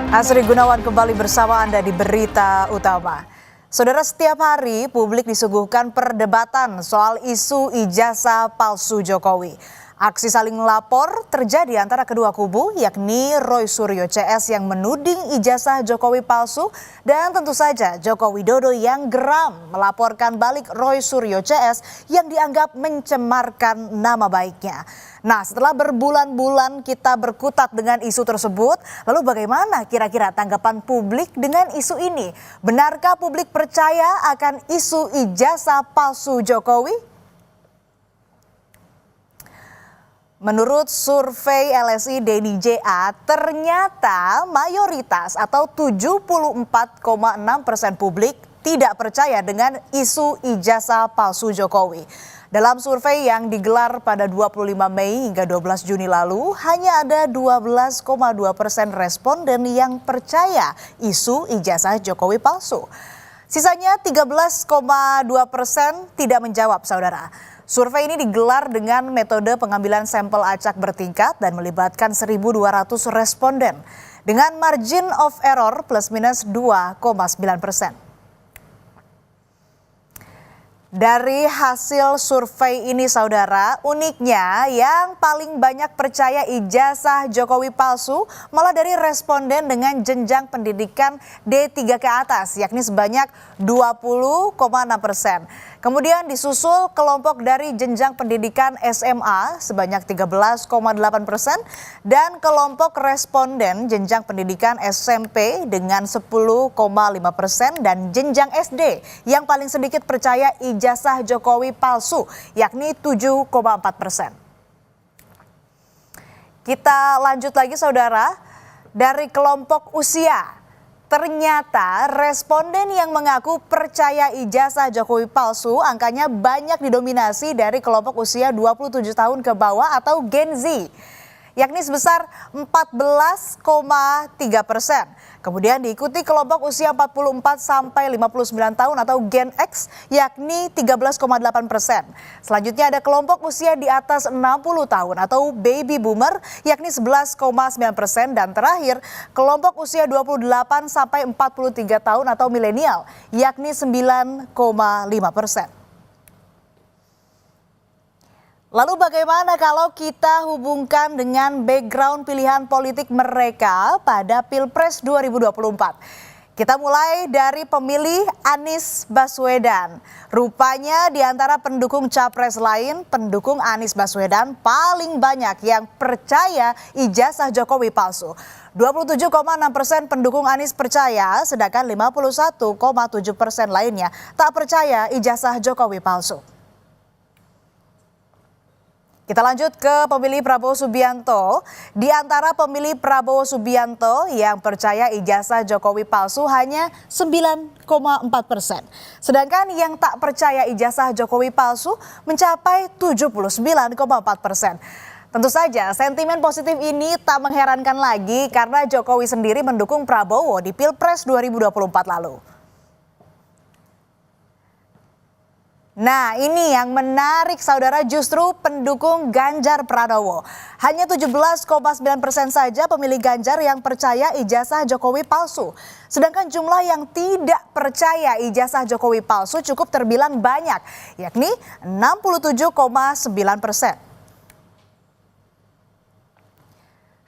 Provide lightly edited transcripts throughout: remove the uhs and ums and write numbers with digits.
Asri Gunawan kembali bersama Anda di Berita Utama. Saudara, setiap hari publik disuguhkan perdebatan soal isu ijazah palsu Jokowi. Aksi saling melapor terjadi antara kedua kubu, yakni Roy Suryo CS yang menuding ijazah Jokowi palsu dan tentu saja Joko Widodo yang geram melaporkan balik Roy Suryo CS yang dianggap mencemarkan nama baiknya. Nah, setelah berbulan-bulan kita berkutat dengan isu tersebut, lalu bagaimana kira-kira tanggapan publik dengan isu ini? Benarkah publik percaya akan isu ijazah palsu Jokowi? Menurut survei LSI Denny JA, ternyata mayoritas atau 74,6% publik tidak percaya dengan isu ijazah palsu Jokowi. Dalam survei yang digelar pada 25 Mei hingga 12 Juni lalu, hanya ada 12,2% responden yang percaya isu ijazah Jokowi palsu. Sisanya 13,2% tidak menjawab, saudara. Survei ini digelar dengan metode pengambilan sampel acak bertingkat dan melibatkan 1.200 responden dengan margin of error plus minus 2,9%. Dari hasil survei ini, saudara, uniknya yang paling banyak percaya ijazah Jokowi palsu malah dari responden dengan jenjang pendidikan D3 ke atas, yakni sebanyak 20,6%. Kemudian disusul kelompok dari jenjang pendidikan SMA sebanyak 13,8% dan kelompok responden jenjang pendidikan SMP dengan 10,5% dan jenjang SD yang paling sedikit percaya ijazah Jokowi palsu, yakni 7,4%. Kita lanjut lagi, saudara, dari kelompok usia. Ternyata responden yang mengaku percaya ijazah Jokowi palsu angkanya banyak didominasi dari kelompok usia 27 tahun ke bawah atau Gen Z, yakni sebesar 14,3%. Kemudian diikuti kelompok usia 44 sampai 59 tahun atau Gen X, yakni 13,8%. Selanjutnya ada kelompok usia di atas 60 tahun atau Baby Boomer, yakni 11,9%. Dan terakhir kelompok usia 28 sampai 43 tahun atau milenial, yakni 9,5%. Lalu bagaimana kalau kita hubungkan dengan background pilihan politik mereka pada Pilpres 2024? Kita mulai dari pemilih Anies Baswedan. Rupanya di antara pendukung capres lain, pendukung Anies Baswedan paling banyak yang percaya ijazah Jokowi palsu. 27,6% pendukung Anies percaya, sedangkan 51,7% lainnya tak percaya ijazah Jokowi palsu. Kita lanjut ke pemilih Prabowo Subianto. Di antara pemilih Prabowo Subianto yang percaya ijazah Jokowi palsu hanya 9,4%. Sedangkan yang tak percaya ijazah Jokowi palsu mencapai 79,4%. Tentu saja sentimen positif ini tak mengherankan lagi karena Jokowi sendiri mendukung Prabowo di Pilpres 2024 lalu. Nah, ini yang menarik, saudara, justru pendukung Ganjar Pranowo. Hanya 17,9% saja pemilih Ganjar yang percaya ijazah Jokowi palsu. Sedangkan jumlah yang tidak percaya ijazah Jokowi palsu cukup terbilang banyak, yakni 67,9%.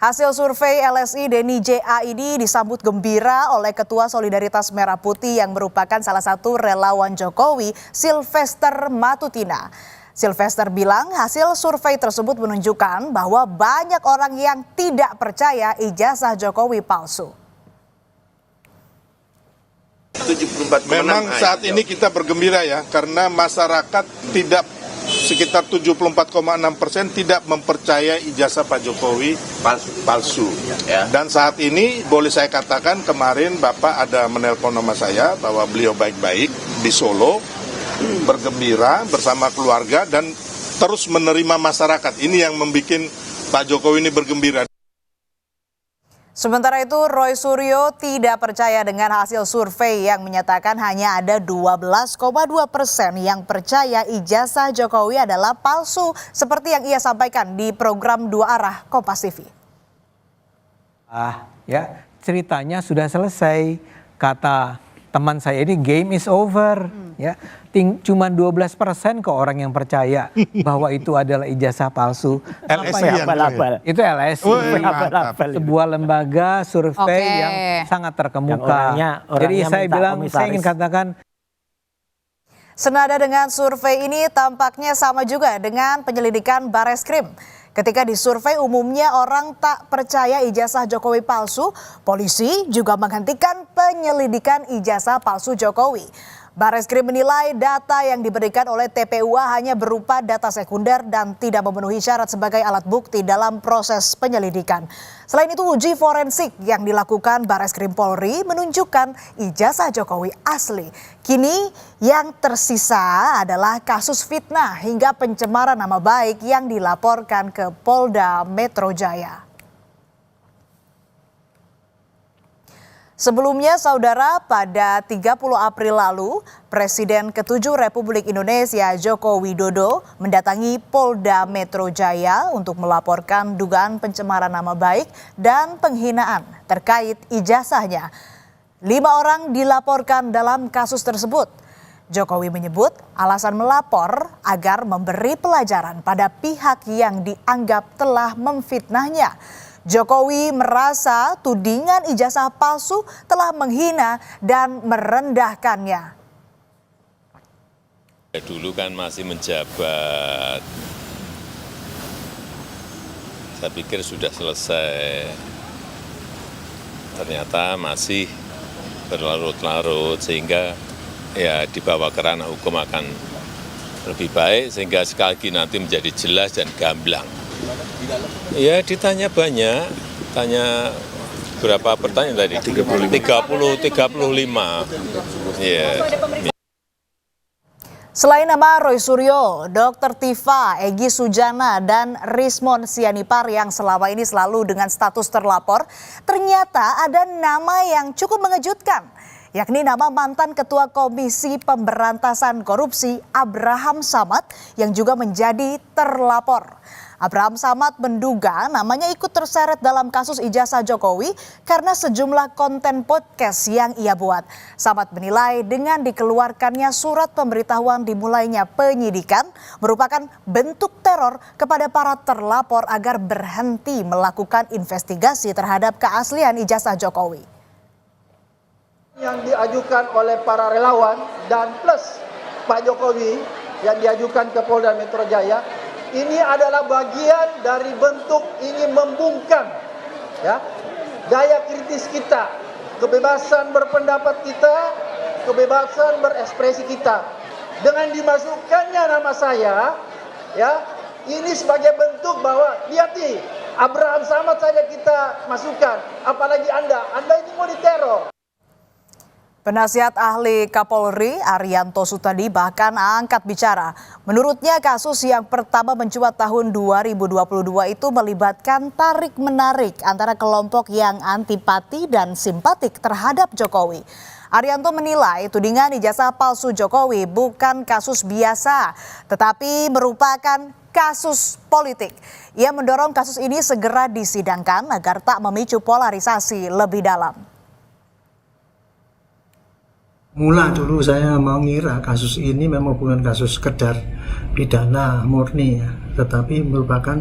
Hasil survei LSI Denny JA ini disambut gembira oleh Ketua Solidaritas Merah Putih yang merupakan salah satu relawan Jokowi, Sylvester Matutina. Sylvester bilang hasil survei tersebut menunjukkan bahwa banyak orang yang tidak percaya ijazah Jokowi palsu. Memang saat ini kita bergembira ya, karena masyarakat sekitar 74,6% tidak mempercaya ijazah Pak Jokowi palsu. Ya. Dan saat ini boleh saya katakan kemarin Bapak ada menelpon nama saya bahwa beliau baik-baik di Solo, bergembira bersama keluarga dan terus menerima masyarakat. Ini yang membuat Pak Jokowi ini bergembira. Sementara itu, Roy Suryo tidak percaya dengan hasil survei yang menyatakan hanya ada 12,2% yang percaya ijazah Jokowi adalah palsu, seperti yang ia sampaikan di program Dua Arah Kompas TV. ceritanya sudah selesai. Kata teman saya ini game is over. Ya, cuma 12% kok orang yang percaya bahwa itu adalah ijazah palsu. LSI yang Itu LSI. mantap. Sebuah lembaga survei yang sangat terkemuka. Jadi saya bilang, saya ingin katakan, senada dengan survei ini tampaknya sama juga dengan penyelidikan Bareskrim. Ketika disurvei umumnya orang tak percaya ijazah Jokowi palsu, polisi juga menghentikan penyelidikan ijazah palsu Jokowi. Bareskrim menilai data yang diberikan oleh TPUA hanya berupa data sekunder dan tidak memenuhi syarat sebagai alat bukti dalam proses penyelidikan. Selain itu, uji forensik yang dilakukan Bareskrim Polri menunjukkan ijazah Jokowi asli. Kini yang tersisa adalah kasus fitnah hingga pencemaran nama baik yang dilaporkan ke Polda Metro Jaya. Sebelumnya, saudara, pada 30 April lalu, Presiden ke-7 Republik Indonesia Joko Widodo mendatangi Polda Metro Jaya untuk melaporkan dugaan pencemaran nama baik dan penghinaan terkait ijazahnya. 5 orang dilaporkan dalam kasus tersebut. Jokowi menyebut alasan melapor agar memberi pelajaran pada pihak yang dianggap telah memfitnahnya. Jokowi merasa tudingan ijazah palsu telah menghina dan merendahkannya. Dulu kan masih menjabat, saya pikir sudah selesai. Ternyata masih berlarut-larut sehingga ya dibawa ke ranah hukum akan lebih baik sehingga sekali lagi nanti menjadi jelas dan gamblang. Ya ditanya banyak, tanya berapa pertanyaan tadi? 35. Ya. Selain nama Roy Suryo, Dr. Tifa, Egy Sujana, dan Rismon Sianipar yang selama ini selalu dengan status terlapor, ternyata ada nama yang cukup mengejutkan, yakni nama mantan Ketua Komisi Pemberantasan Korupsi Abraham Samad yang juga menjadi terlapor. Abraham Samad menduga namanya ikut terseret dalam kasus ijazah Jokowi karena sejumlah konten podcast yang ia buat. Samad menilai dengan dikeluarkannya surat pemberitahuan dimulainya penyidikan merupakan bentuk teror kepada para terlapor agar berhenti melakukan investigasi terhadap keaslian ijazah Jokowi. Yang diajukan oleh para relawan dan plus Pak Jokowi yang diajukan ke Polda Metro Jaya ini adalah bagian dari bentuk ingin membungkam ya gaya kritis kita, kebebasan berpendapat kita, kebebasan berekspresi kita. Dengan dimasukkannya nama saya ya, ini sebagai bentuk bahwa lihat nih, Abraham Samad saja kita masukkan, apalagi Anda ini mau diteror. Penasihat ahli Kapolri Arianto Sutadi bahkan angkat bicara. Menurutnya kasus yang pertama mencuat tahun 2022 itu melibatkan tarik-menarik antara kelompok yang antipati dan simpatik terhadap Jokowi. Arianto menilai tudingan ijazah palsu Jokowi bukan kasus biasa, tetapi merupakan kasus politik. Ia mendorong kasus ini segera disidangkan agar tak memicu polarisasi lebih dalam. Mula dulu saya mengira kasus ini memang bukan kasus sekedar pidana murni ya, tetapi merupakan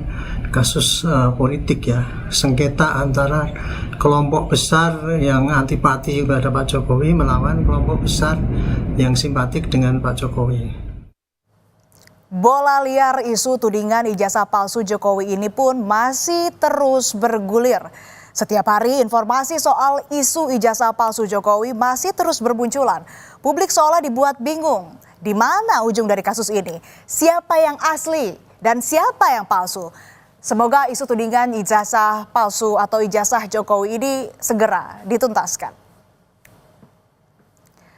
kasus politik ya, sengketa antara kelompok besar yang antipati kepada Pak Jokowi melawan kelompok besar yang simpatik dengan Pak Jokowi. Bola liar isu tudingan ijazah palsu Jokowi ini pun masih terus bergulir. Setiap hari informasi soal isu ijazah palsu Jokowi masih terus bermunculan. Publik seolah dibuat bingung. Di mana ujung dari kasus ini? Siapa yang asli dan siapa yang palsu? Semoga isu tudingan ijazah palsu atau ijazah Jokowi ini segera dituntaskan.